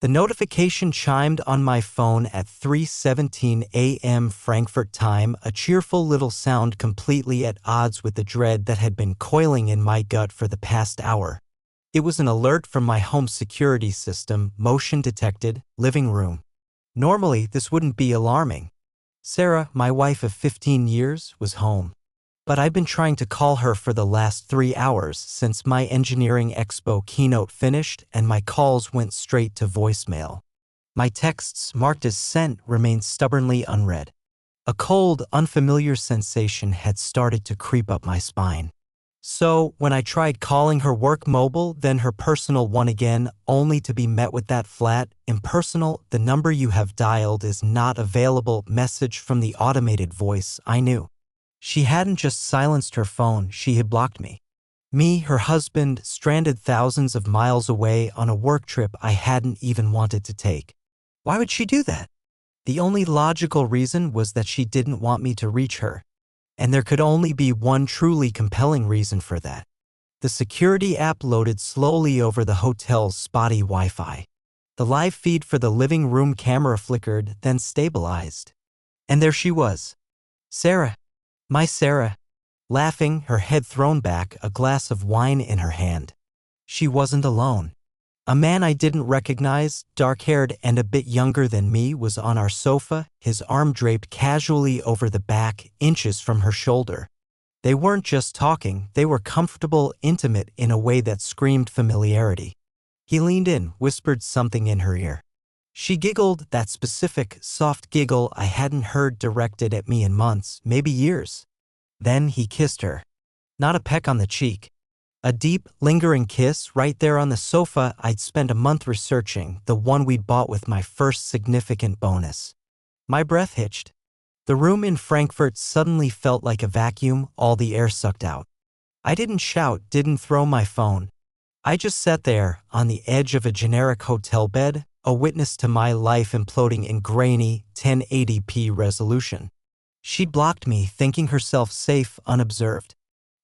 The notification chimed on my phone at 3:17 a.m. Frankfurt time, a cheerful little sound completely at odds with the dread that had been coiling in my gut for the past hour. It was an alert from my home security system, motion detected, living room. Normally, this wouldn't be alarming. Sarah, my wife of 15 years, was home. But I've been trying to call her for the last 3 hours since my Engineering Expo keynote finished and my calls went straight to voicemail. My texts, marked as sent, remained stubbornly unread. A cold, unfamiliar sensation had started to creep up my spine. So, when I tried calling her work mobile, then her personal one again, only to be met with that flat, impersonal, "The number you have dialed is not available" message from the automated voice, I knew. She hadn't just silenced her phone, she had blocked me. Me, her husband, stranded thousands of miles away on a work trip I hadn't even wanted to take. Why would she do that? The only logical reason was that she didn't want me to reach her. And there could only be one truly compelling reason for that. The security app loaded slowly over the hotel's spotty Wi-Fi. The live feed for the living room camera flickered, then stabilized. And there she was. Sarah. My Sarah. Laughing, her head thrown back, a glass of wine in her hand. She wasn't alone. A man I didn't recognize, dark-haired and a bit younger than me, was on our sofa, his arm draped casually over the back, inches from her shoulder. They weren't just talking, they were comfortable, intimate in a way that screamed familiarity. He leaned in, whispered something in her ear. She giggled, that specific, soft giggle I hadn't heard directed at me in months, maybe years. Then he kissed her. Not a peck on the cheek. A deep, lingering kiss right there on the sofa I'd spent a month researching, the one we'd bought with my first significant bonus. My breath hitched. The room in Frankfurt suddenly felt like a vacuum, all the air sucked out. I didn't shout, didn't throw my phone. I just sat there, on the edge of a generic hotel bed, a witness to my life imploding in grainy, 1080p resolution. She'd blocked me, thinking herself safe, unobserved.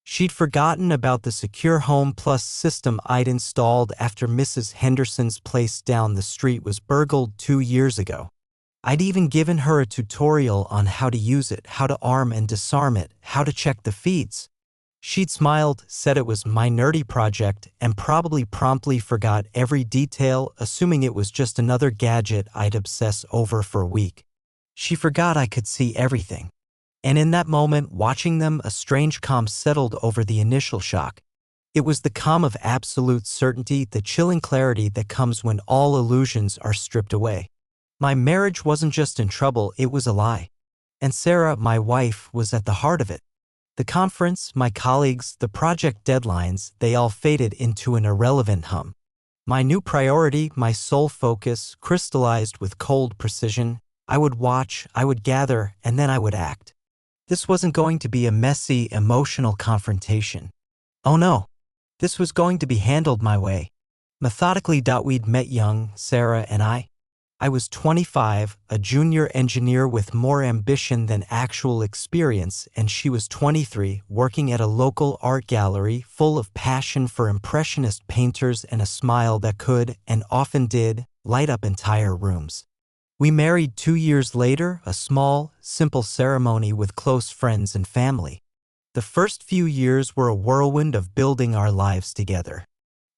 She'd forgotten about the Secure Home Plus system I'd installed after Mrs. Henderson's place down the street was burgled 2 years ago. I'd even given her a tutorial on how to use it, how to arm and disarm it, how to check the feeds. She'd smiled, said it was my nerdy project, and probably promptly forgot every detail, assuming it was just another gadget I'd obsess over for a week. She forgot I could see everything. And in that moment, watching them, a strange calm settled over the initial shock. It was the calm of absolute certainty, the chilling clarity that comes when all illusions are stripped away. My marriage wasn't just in trouble, it was a lie. And Sarah, my wife, was at the heart of it. The conference, my colleagues, the project deadlines, they all faded into an irrelevant hum. My new priority, my sole focus, crystallized with cold precision. I would watch, I would gather, and then I would act. This wasn't going to be a messy, emotional confrontation. Oh no, this was going to be handled my way. Methodically. We'd met young, Sarah and I. I was 25, a junior engineer with more ambition than actual experience, and she was 23, working at a local art gallery full of passion for impressionist painters and a smile that could, and often did, light up entire rooms. We married 2 years later, a small, simple ceremony with close friends and family. The first few years were a whirlwind of building our lives together.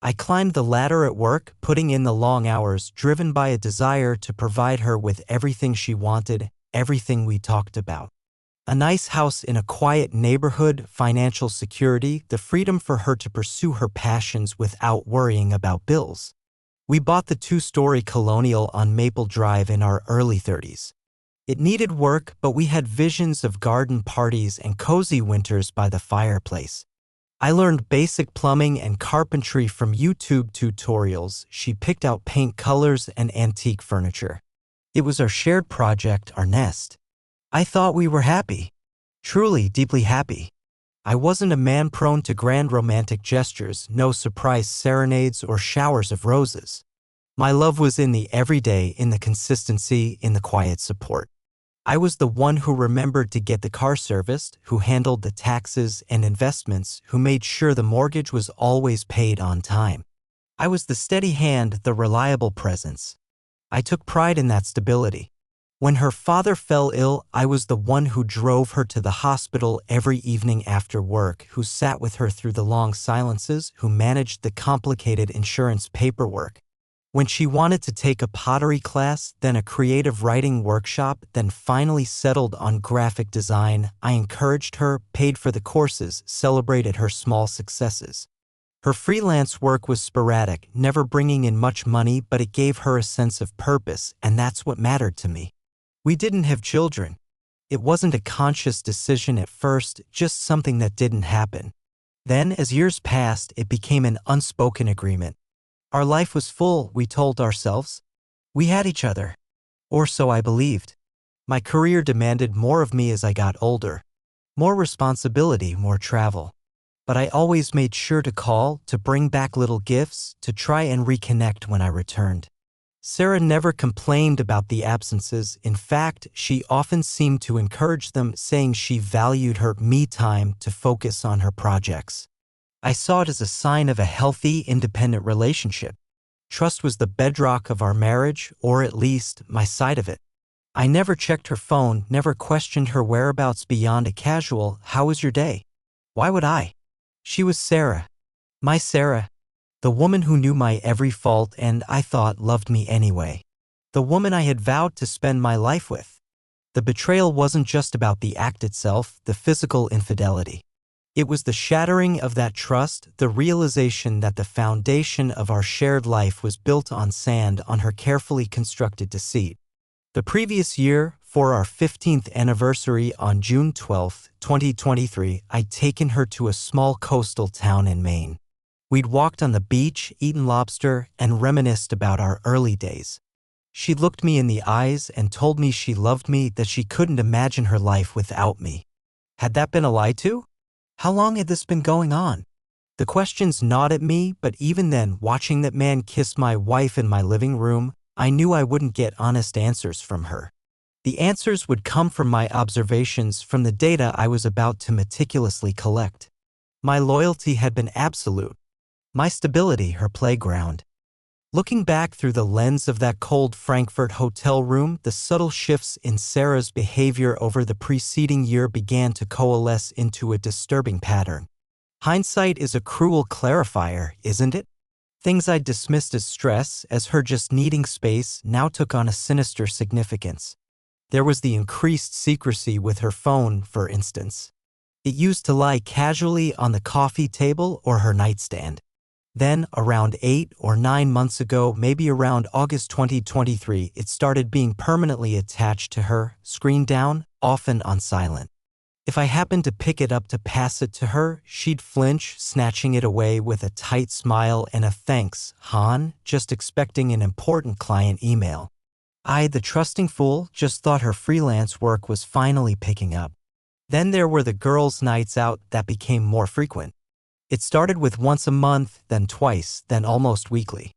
I climbed the ladder at work, putting in the long hours, driven by a desire to provide her with everything she wanted, everything we talked about. A nice house in a quiet neighborhood, financial security, the freedom for her to pursue her passions without worrying about bills. We bought the 2-story colonial on Maple Drive in our early 30s. It needed work, but we had visions of garden parties and cozy winters by the fireplace. I learned basic plumbing and carpentry from YouTube tutorials. She picked out paint colors and antique furniture. It was our shared project, our nest. I thought we were happy. Truly, deeply happy. I wasn't a man prone to grand romantic gestures, no surprise serenades or showers of roses. My love was in the everyday, in the consistency, in the quiet support. I was the one who remembered to get the car serviced, who handled the taxes and investments, who made sure the mortgage was always paid on time. I was the steady hand, the reliable presence. I took pride in that stability. When her father fell ill, I was the one who drove her to the hospital every evening after work, who sat with her through the long silences, who managed the complicated insurance paperwork. When she wanted to take a pottery class, then a creative writing workshop, then finally settled on graphic design, I encouraged her, paid for the courses, celebrated her small successes. Her freelance work was sporadic, never bringing in much money, but it gave her a sense of purpose, and that's what mattered to me. We didn't have children. It wasn't a conscious decision at first, just something that didn't happen. Then, as years passed, it became an unspoken agreement. Our life was full, we told ourselves. We had each other. Or so I believed. My career demanded more of me as I got older. More responsibility, more travel. But I always made sure to call, to bring back little gifts, to try and reconnect when I returned. Sarah never complained about the absences. In fact, she often seemed to encourage them, saying she valued her me time to focus on her projects. I saw it as a sign of a healthy, independent relationship. Trust was the bedrock of our marriage, or at least, my side of it. I never checked her phone, never questioned her whereabouts beyond a casual, "How was your day?" Why would I? She was Sarah. My Sarah. The woman who knew my every fault and, I thought, loved me anyway. The woman I had vowed to spend my life with. The betrayal wasn't just about the act itself, the physical infidelity. It was the shattering of that trust, the realization that the foundation of our shared life was built on sand, on her carefully constructed deceit. The previous year, for our 15th anniversary on June 12, 2023, I'd taken her to a small coastal town in Maine. We'd walked on the beach, eaten lobster, and reminisced about our early days. She looked me in the eyes and told me she loved me, that she couldn't imagine her life without me. Had that been a lie too? How long had this been going on? The questions gnawed at me, but even then, watching that man kiss my wife in my living room, I knew I wouldn't get honest answers from her. The answers would come from my observations, from the data I was about to meticulously collect. My loyalty had been absolute. My stability, her playground. Looking back through the lens of that cold Frankfurt hotel room, the subtle shifts in Sarah's behavior over the preceding year began to coalesce into a disturbing pattern. Hindsight is a cruel clarifier, isn't it? Things I'd dismissed as stress, as her just needing space, now took on a sinister significance. There was the increased secrecy with her phone, for instance. It used to lie casually on the coffee table or her nightstand. Then, around 8 or 9 months ago, maybe around August 2023, it started being permanently attached to her, screen down, often on silent. If I happened to pick it up to pass it to her, she'd flinch, snatching it away with a tight smile and a "Thanks, hon," just expecting an important client email. I, the trusting fool, just thought her freelance work was finally picking up. Then there were the girls' nights out that became more frequent. It started with once a month, then twice, then almost weekly.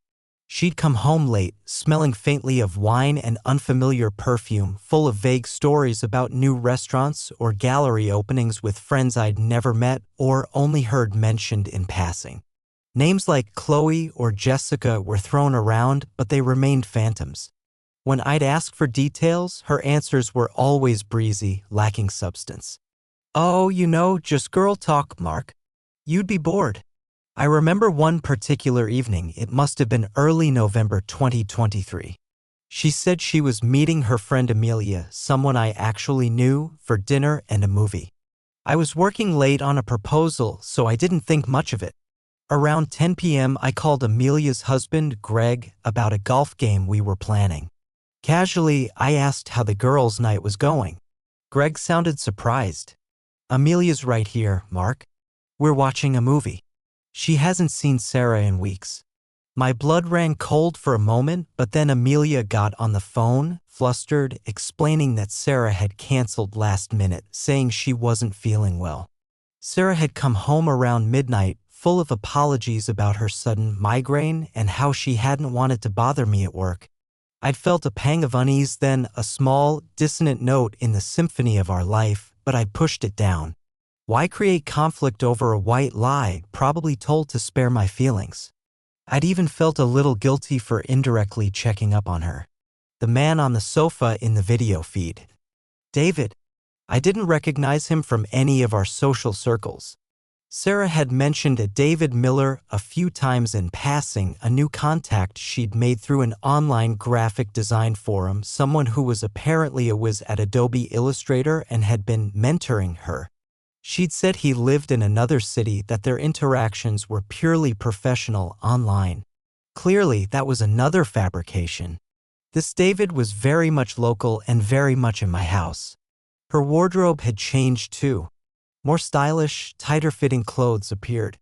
She'd come home late, smelling faintly of wine and unfamiliar perfume, full of vague stories about new restaurants or gallery openings with friends I'd never met or only heard mentioned in passing. Names like Chloe or Jessica were thrown around, but they remained phantoms. When I'd ask for details, her answers were always breezy, lacking substance. "Oh, just girl talk, Mark. You'd be bored." I remember one particular evening, it must have been early November 2023. She said she was meeting her friend Amelia, someone I actually knew, for dinner and a movie. I was working late on a proposal, so I didn't think much of it. Around 10 p.m., I called Amelia's husband, Greg, about a golf game we were planning. Casually, I asked how the girls' night was going. Greg sounded surprised. "Amelia's right here, Mark. We're watching a movie. She hasn't seen Sarah in weeks." My blood ran cold for a moment, but then Amelia got on the phone, flustered, explaining that Sarah had canceled last minute, saying she wasn't feeling well. Sarah had come home around midnight, full of apologies about her sudden migraine and how she hadn't wanted to bother me at work. I'd felt a pang of unease then, a small, dissonant note in the symphony of our life, but I pushed it down. Why create conflict over a white lie, probably told to spare my feelings? I'd even felt a little guilty for indirectly checking up on her. the man on the sofa in the video feed. David. I didn't recognize him from any of our social circles. Sarah had mentioned a David Miller a few times in passing, a new contact she'd made through an online graphic design forum, someone who was apparently a whiz at Adobe Illustrator and had been mentoring her. She'd said he lived in another city, that their interactions were purely professional online. Clearly, that was another fabrication. This David was very much local and very much in my house. Her wardrobe had changed too. More stylish, tighter-fitting clothes appeared.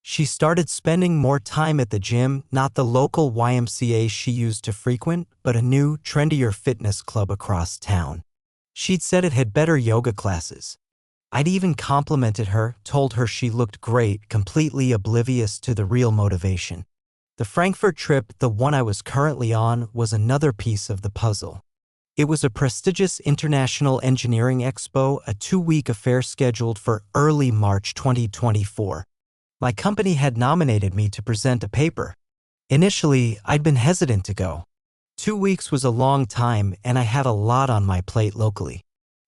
She started spending more time at the gym, not the local YMCA she used to frequent, but a new, trendier fitness club across town. She'd said it had better yoga classes. I'd even complimented her, told her she looked great, completely oblivious to the real motivation. The Frankfurt trip, the one I was currently on, was another piece of the puzzle. It was a prestigious international engineering expo, a 2-week affair scheduled for early March 2024. My company had nominated me to present a paper. Initially, I'd been hesitant to go. 2 weeks was a long time, and I had a lot on my plate locally.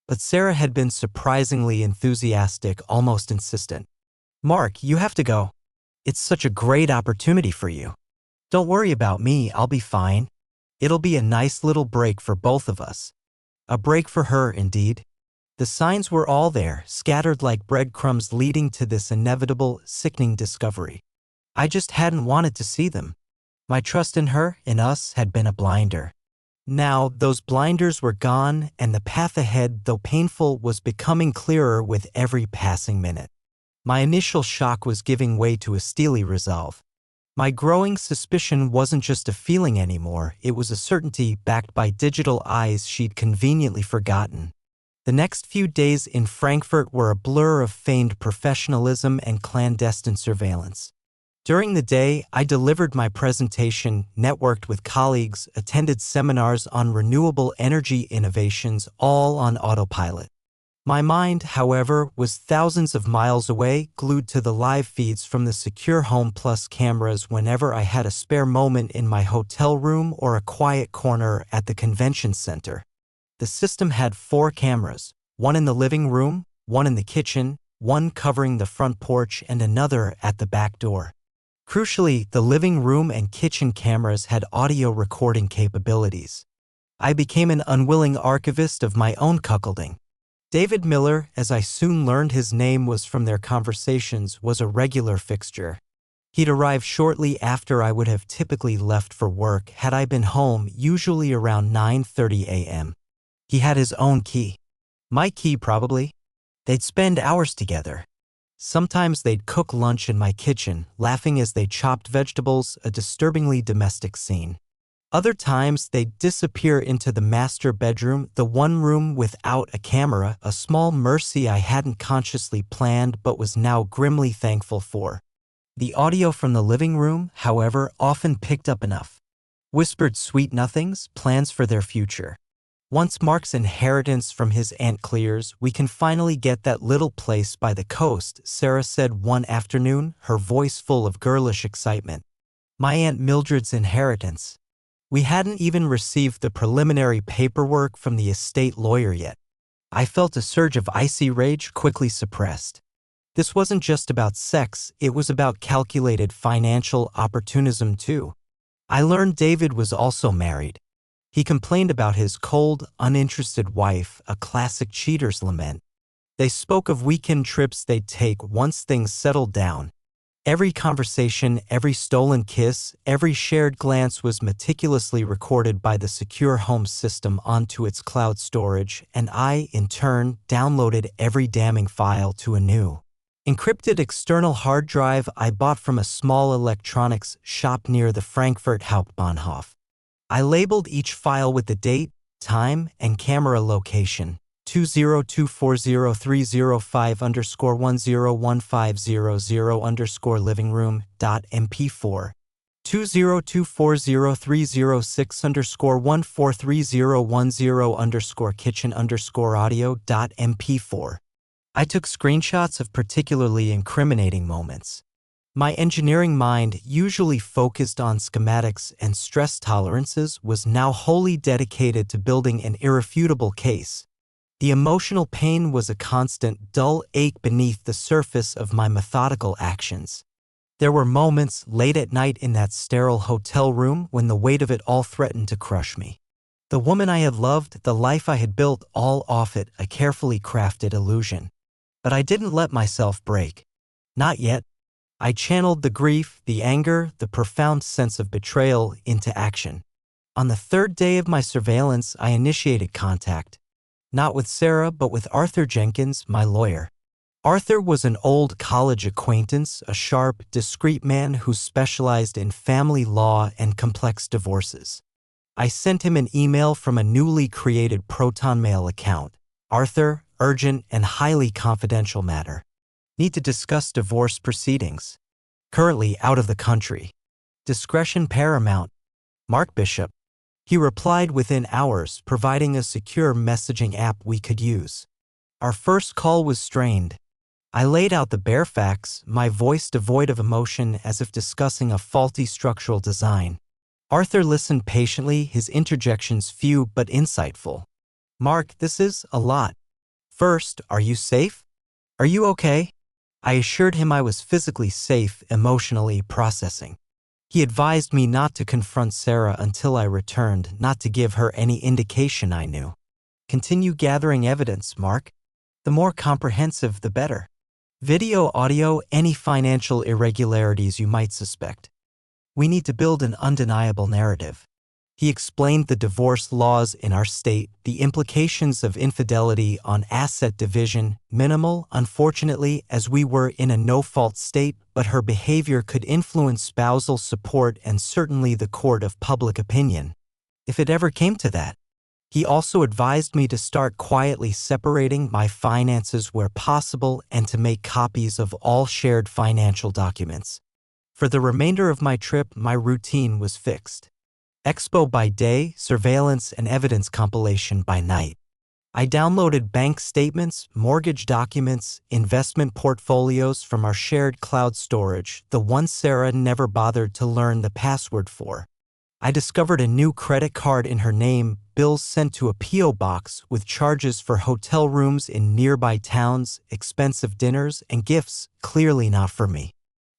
But Sarah had been surprisingly enthusiastic, almost insistent. Mark, you have to go. It's such a great opportunity for you. Don't worry about me, I'll be fine. It'll be a nice little break for both of us. A break for her, indeed. The signs were all there, scattered like breadcrumbs leading to this inevitable, sickening discovery. I just hadn't wanted to see them. My trust in her, in us, had been a blinder. Now, those blinders were gone, and the path ahead, though painful, was becoming clearer with every passing minute. My initial shock was giving way to a steely resolve. My growing suspicion wasn't just a feeling anymore, it was a certainty backed by digital eyes she'd conveniently forgotten. The next few days in Frankfurt were a blur of feigned professionalism and clandestine surveillance. During the day, I delivered my presentation, networked with colleagues, attended seminars on renewable energy innovations, all on autopilot. My mind, however, was thousands of miles away, glued to the live feeds from the Secure Home Plus cameras whenever I had a spare moment in my hotel room or a quiet corner at the convention center. The system had 4 cameras, one in the living room, one in the kitchen, one covering the front porch, and another at the back door. Crucially, the living room and kitchen cameras had audio recording capabilities. I became an unwilling archivist of my own cuckolding. David Miller, as I soon learned his name was from their conversations, was a regular fixture. He'd arrive shortly after I would have typically left for work had I been home, usually around 9:30 a.m. He had his own key. My key, probably. They'd spend hours together. Sometimes they'd cook lunch in my kitchen, laughing as they chopped vegetables, a disturbingly domestic scene. Other times, they'd disappear into the master bedroom, the one room without a camera, a small mercy I hadn't consciously planned but was now grimly thankful for. The audio from the living room, however, often picked up enough. Whispered sweet nothings, plans for their future. Once Mark's inheritance from his aunt clears, we can finally get that little place by the coast, Sarah said one afternoon, her voice full of girlish excitement. My Aunt Mildred's inheritance. We hadn't even received the preliminary paperwork from the estate lawyer yet. I felt a surge of icy rage quickly suppressed. This wasn't just about sex, it was about calculated financial opportunism too. I learned David was also married. He complained about his cold, uninterested wife, a classic cheater's lament. They spoke of weekend trips they'd take once things settled down. Every conversation, every stolen kiss, every shared glance was meticulously recorded by the Secure Home system onto its cloud storage, and I, in turn, downloaded every damning file to a new, encrypted external hard drive I bought from a small electronics shop near the Frankfurt Hauptbahnhof. I labeled each file with the date, time, and camera location. 202403051015000_living room.mp4 202403064143010_kitchen_audio.mp4. I took screenshots of particularly incriminating moments. My engineering mind, usually focused on schematics and stress tolerances, was now wholly dedicated to building an irrefutable case. The emotional pain was a constant, dull ache beneath the surface of my methodical actions. There were moments late at night in that sterile hotel room when the weight of it all threatened to crush me. The woman I had loved, the life I had built, all off it, a carefully crafted illusion. But I didn't let myself break. Not yet. I channeled the grief, the anger, the profound sense of betrayal into action. On the third day of my surveillance, I initiated contact. Not with Sarah, but with Arthur Jenkins, my lawyer. Arthur was an old college acquaintance, a sharp, discreet man who specialized in family law and complex divorces. I sent him an email from a newly created Proton Mail account. Arthur, urgent and highly confidential matter. Need to discuss divorce proceedings. Currently out of the country. Discretion paramount. Mark Bishop. He replied within hours, providing a secure messaging app we could use. Our first call was strained. I laid out the bare facts, my voice devoid of emotion as if discussing a faulty structural design. Arthur listened patiently, his interjections few but insightful. Mark, this is a lot. First, are you safe? Are you okay? I assured him I was physically safe, emotionally processing. He advised me not to confront Sarah until I returned, not to give her any indication I knew. Continue gathering evidence, Mark. The more comprehensive, the better. Video, audio, any financial irregularities you might suspect. We need to build an undeniable narrative. He explained the divorce laws in our state, the implications of infidelity on asset division, minimal, unfortunately, as we were in a no-fault state, but her behavior could influence spousal support and certainly the court of public opinion. If it ever came to that. He also advised me to start quietly separating my finances where possible and to make copies of all shared financial documents. For the remainder of my trip, my routine was fixed. Expo by day, surveillance and evidence compilation by night. I downloaded bank statements, mortgage documents, investment portfolios from our shared cloud storage, the one Sarah never bothered to learn the password for. I discovered a new credit card in her name, bills sent to a P.O. box with charges for hotel rooms in nearby towns, expensive dinners, and gifts, clearly not for me.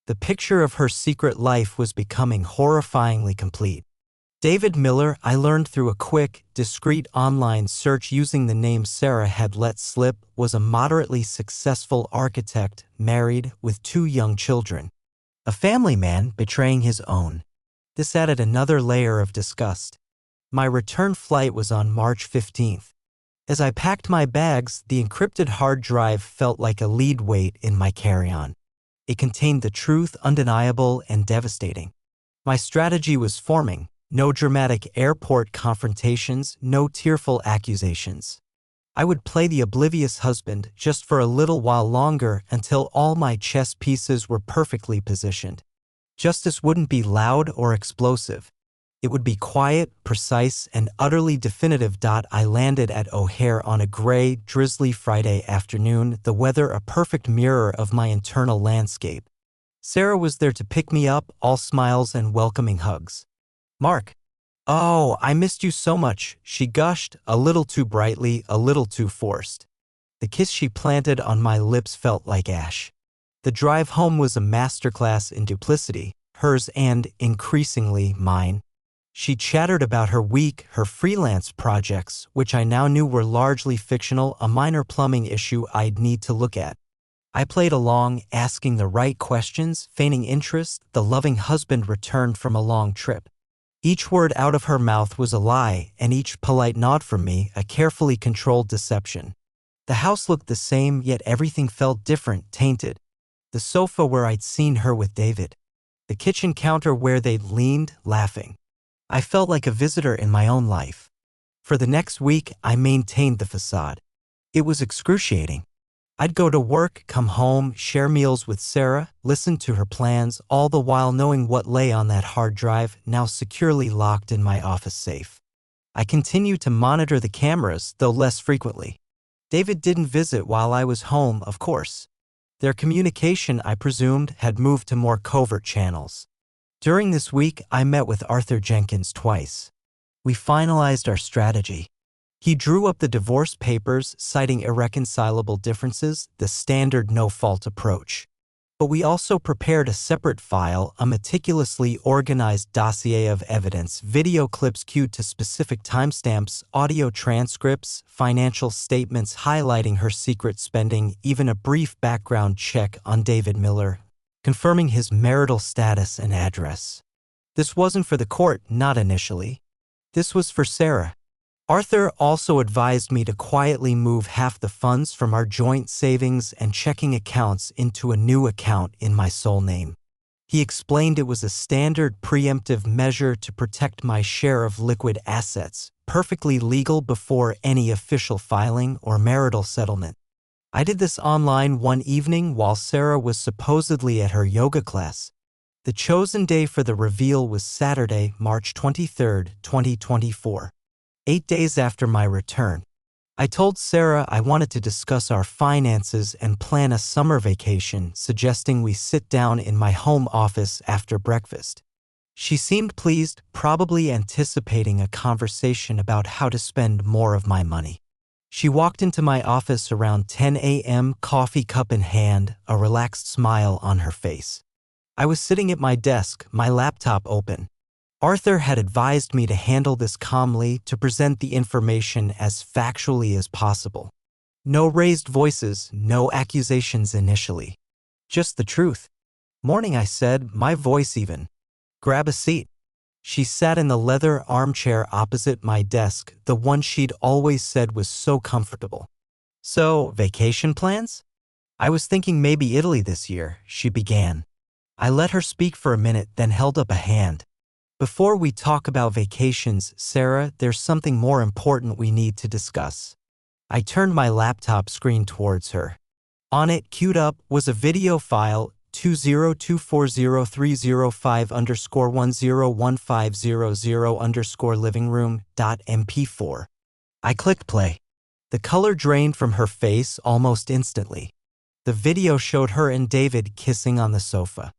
The picture of her secret life was becoming horrifyingly complete. David Miller, I learned through a quick, discreet online search using the name Sarah had let slip, was a moderately successful architect, married, with 2 young children. A family man betraying his own. This added another layer of disgust. My return flight was on March 15th. As I packed my bags, the encrypted hard drive felt like a lead weight in my carry-on. It contained the truth, undeniable and devastating. My strategy was forming. No dramatic airport confrontations, no tearful accusations. I would play the oblivious husband just for a little while longer until all my chess pieces were perfectly positioned. Justice wouldn't be loud or explosive. It would be quiet, precise, and utterly definitive. I landed at O'Hare on a gray, drizzly Friday afternoon, the weather a perfect mirror of my internal landscape. Sarah was there to pick me up, all smiles and welcoming hugs. Mark. Oh, I missed you so much, she gushed, a little too brightly, a little too forced. The kiss she planted on my lips felt like ash. The drive home was a masterclass in duplicity, hers and, increasingly, mine. She chattered about her week, her freelance projects, which I now knew were largely fictional, a minor plumbing issue I'd need to look at. I played along, asking the right questions, feigning interest. The loving husband returned from a long trip. Each word out of her mouth was a lie, and each polite nod from me a carefully controlled deception. The house looked the same, yet everything felt different, tainted. The sofa where I'd seen her with David. The kitchen counter where they'd leaned, laughing. I felt like a visitor in my own life. For the next week, I maintained the facade. It was excruciating. I'd go to work, come home, share meals with Sarah, listen to her plans, all the while knowing what lay on that hard drive, now securely locked in my office safe. I continued to monitor the cameras, though less frequently. David didn't visit while I was home, of course. Their communication, I presumed, had moved to more covert channels. During this week, I met with Arthur Jenkins twice. We finalized our strategy. He drew up the divorce papers, citing irreconcilable differences, the standard no-fault approach. But we also prepared a separate file, a meticulously organized dossier of evidence, video clips cued to specific timestamps, audio transcripts, financial statements highlighting her secret spending, even a brief background check on David Miller, confirming his marital status and address. This wasn't for the court, not initially. This was for Sarah. Arthur also advised me to quietly move half the funds from our joint savings and checking accounts into a new account in my sole name. He explained it was a standard preemptive measure to protect my share of liquid assets, perfectly legal before any official filing or marital settlement. I did this online one evening while Sarah was supposedly at her yoga class. The chosen day for the reveal was Saturday, March 23, 2024. 8 days after my return. I told Sarah I wanted to discuss our finances and plan a summer vacation, suggesting we sit down in my home office after breakfast. She seemed pleased, probably anticipating a conversation about how to spend more of my money. She walked into my office around 10 a.m., coffee cup in hand, a relaxed smile on her face. I was sitting at my desk, my laptop open. Arthur had advised me to handle this calmly, to present the information as factually as possible. No raised voices, no accusations initially. Just the truth. Morning, I said, my voice even. Grab a seat. She sat in the leather armchair opposite my desk, the one she'd always said was so comfortable. So, vacation plans? I was thinking maybe Italy this year, she began. I let her speak for a minute, then held up a hand. Before we talk about vacations, Sarah, there's something more important we need to discuss. I turned my laptop screen towards her. On it, queued up, was a video file, 20240305_101500_living room.mp4. I clicked play. The color drained from her face almost instantly. The video showed her and David kissing on the sofa.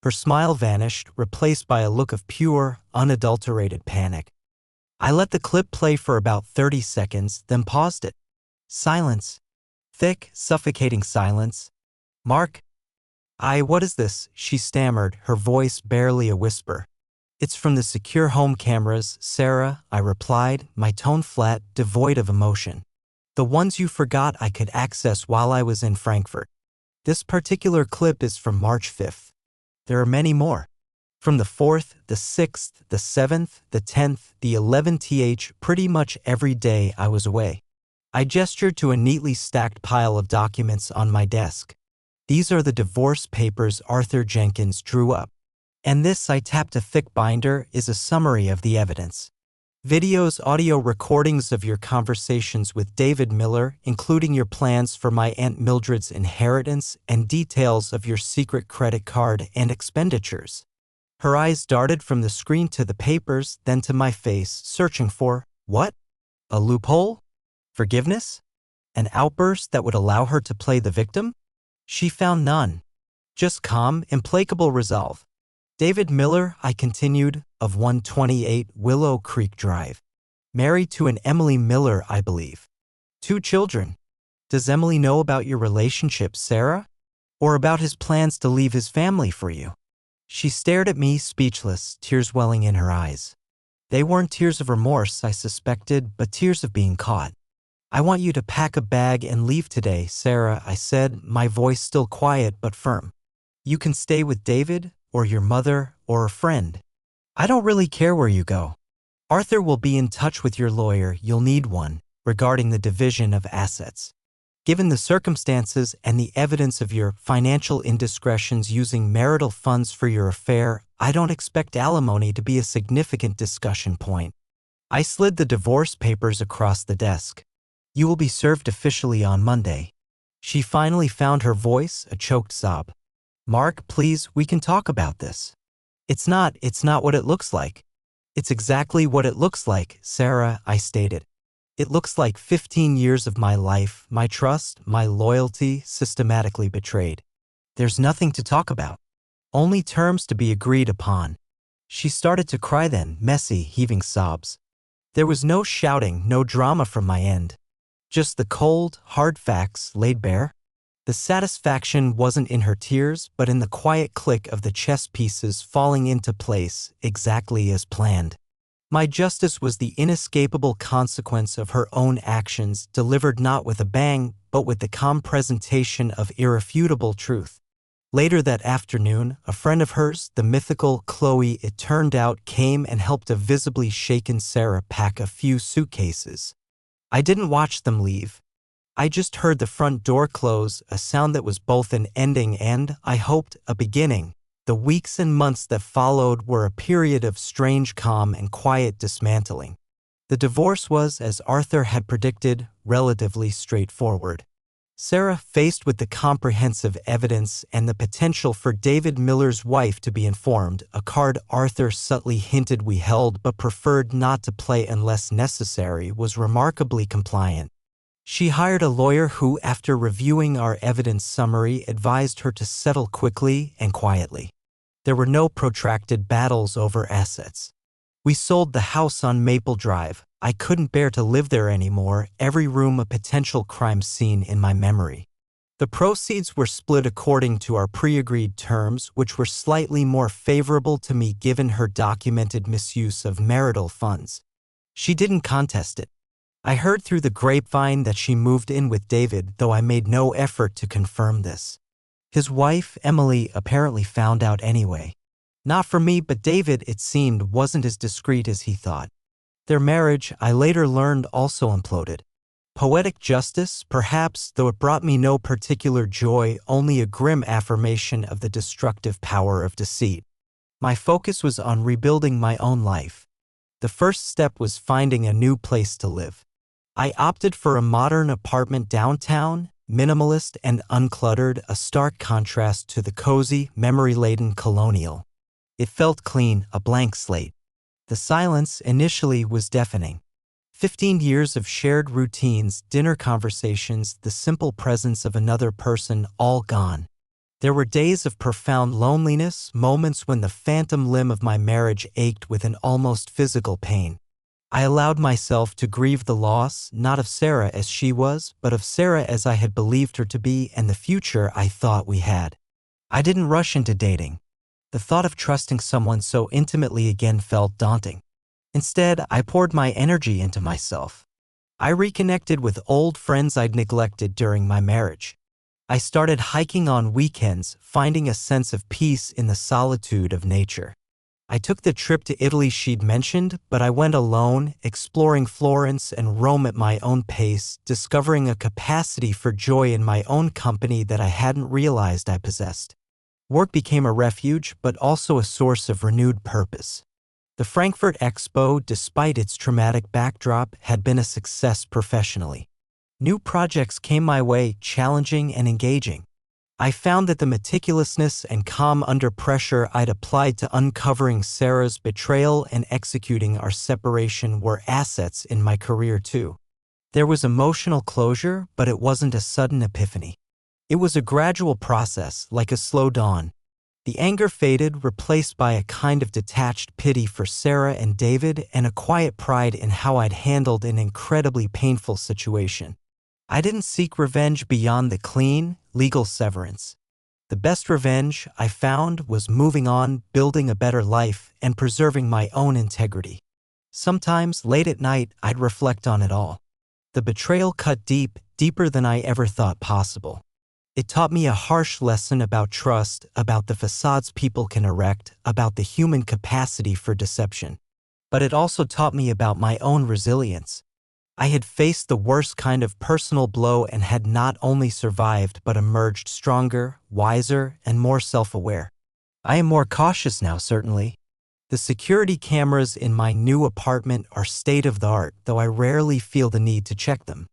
Her smile vanished, replaced by a look of pure, unadulterated panic. I let the clip play for about 30 seconds, then paused it. Silence. Thick, suffocating silence. Mark? What is this? She stammered, her voice barely a whisper. It's from the secure home cameras, Sarah, I replied, my tone flat, devoid of emotion. The ones you forgot I could access while I was in Frankfurt. This particular clip is from March 5th. There are many more. From the 4th, the 6th, the 7th, the 10th, the 11th, pretty much every day I was away. I gestured to a neatly stacked pile of documents on my desk. These are the divorce papers Arthur Jenkins drew up. And this, I tapped a thick binder, is a summary of the evidence. Videos, audio recordings of your conversations with David Miller, including your plans for my Aunt Mildred's inheritance and details of your secret credit card and expenditures. Her eyes darted from the screen to the papers, then to my face, searching for, what? A loophole? Forgiveness? An outburst that would allow her to play the victim? She found none. Just calm, implacable resolve. David Miller, I continued, of 128 Willow Creek Drive. Married to an Emily Miller, I believe. 2 children. Does Emily know about your relationship, Sarah? Or about his plans to leave his family for you? She stared at me, speechless, tears welling in her eyes. They weren't tears of remorse, I suspected, but tears of being caught. I want you to pack a bag and leave today, Sarah, I said, my voice still quiet but firm. You can stay with David, or your mother, or a friend. I don't really care where you go. Arthur will be in touch with your lawyer, you'll need one, regarding the division of assets. Given the circumstances and the evidence of your financial indiscretions using marital funds for your affair, I don't expect alimony to be a significant discussion point. I slid the divorce papers across the desk. You will be served officially on Monday. She finally found her voice, a choked sob. Mark, please, we can talk about this. It's not what it looks like. It's exactly what it looks like, Sarah, I stated. It looks like 15 years of my life, my trust, my loyalty, systematically betrayed. There's nothing to talk about. Only terms to be agreed upon. She started to cry then, messy, heaving sobs. There was no shouting, no drama from my end. Just the cold, hard facts laid bare. The satisfaction wasn't in her tears, but in the quiet click of the chess pieces falling into place exactly as planned. My justice was the inescapable consequence of her own actions, delivered not with a bang, but with the calm presentation of irrefutable truth. Later that afternoon, a friend of hers, the mythical Chloe, it turned out, came and helped a visibly shaken Sarah pack a few suitcases. I didn't watch them leave. I just heard the front door close, a sound that was both an ending and, I hoped, a beginning. The weeks and months that followed were a period of strange calm and quiet dismantling. The divorce was, as Arthur had predicted, relatively straightforward. Sarah, faced with the comprehensive evidence and the potential for David Miller's wife to be informed, a card Arthur subtly hinted we held but preferred not to play unless necessary, was remarkably compliant. She hired a lawyer who, after reviewing our evidence summary, advised her to settle quickly and quietly. There were no protracted battles over assets. We sold the house on Maple Drive. I couldn't bear to live there anymore, every room a potential crime scene in my memory. The proceeds were split according to our pre-agreed terms, which were slightly more favorable to me given her documented misuse of marital funds. She didn't contest it. I heard through the grapevine that she moved in with David, though I made no effort to confirm this. His wife, Emily, apparently found out anyway. Not for me, but David, it seemed, wasn't as discreet as he thought. Their marriage, I later learned, also imploded. Poetic justice, perhaps, though it brought me no particular joy, only a grim affirmation of the destructive power of deceit. My focus was on rebuilding my own life. The first step was finding a new place to live. I opted for a modern apartment downtown, minimalist and uncluttered, a stark contrast to the cozy, memory-laden colonial. It felt clean, a blank slate. The silence initially was deafening. 15 years of shared routines, dinner conversations, the simple presence of another person, all gone. There were days of profound loneliness, moments when the phantom limb of my marriage ached with an almost physical pain. I allowed myself to grieve the loss, not of Sarah as she was, but of Sarah as I had believed her to be and the future I thought we had. I didn't rush into dating. The thought of trusting someone so intimately again felt daunting. Instead, I poured my energy into myself. I reconnected with old friends I'd neglected during my marriage. I started hiking on weekends, finding a sense of peace in the solitude of nature. I took the trip to Italy she'd mentioned, but I went alone, exploring Florence and Rome at my own pace, discovering a capacity for joy in my own company that I hadn't realized I possessed. Work became a refuge, but also a source of renewed purpose. The Frankfurt Expo, despite its traumatic backdrop, had been a success professionally. New projects came my way, challenging and engaging. I found that the meticulousness and calm under pressure I'd applied to uncovering Sarah's betrayal and executing our separation were assets in my career too. There was emotional closure, but it wasn't a sudden epiphany. It was a gradual process, like a slow dawn. The anger faded, replaced by a kind of detached pity for Sarah and David and a quiet pride in how I'd handled an incredibly painful situation. I didn't seek revenge beyond the clean, legal severance. The best revenge, I found, was moving on, building a better life, and preserving my own integrity. Sometimes, late at night, I'd reflect on it all. The betrayal cut deep, deeper than I ever thought possible. It taught me a harsh lesson about trust, about the facades people can erect, about the human capacity for deception. But it also taught me about my own resilience. I had faced the worst kind of personal blow and had not only survived but emerged stronger, wiser, and more self-aware. I am more cautious now, certainly. The security cameras in my new apartment are state-of-the-art, though I rarely feel the need to check them.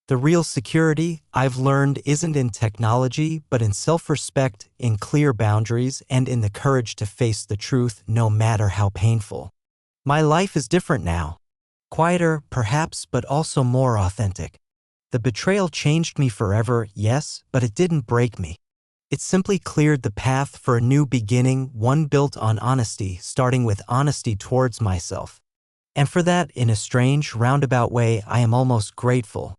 The real security, I've learned, isn't in technology, but in self-respect, in clear boundaries, and in the courage to face the truth, no matter how painful. My life is different now. Quieter, perhaps, but also more authentic. The betrayal changed me forever, yes, but it didn't break me. It simply cleared the path for a new beginning, one built on honesty, starting with honesty towards myself. And for that, in a strange, roundabout way, I am almost grateful.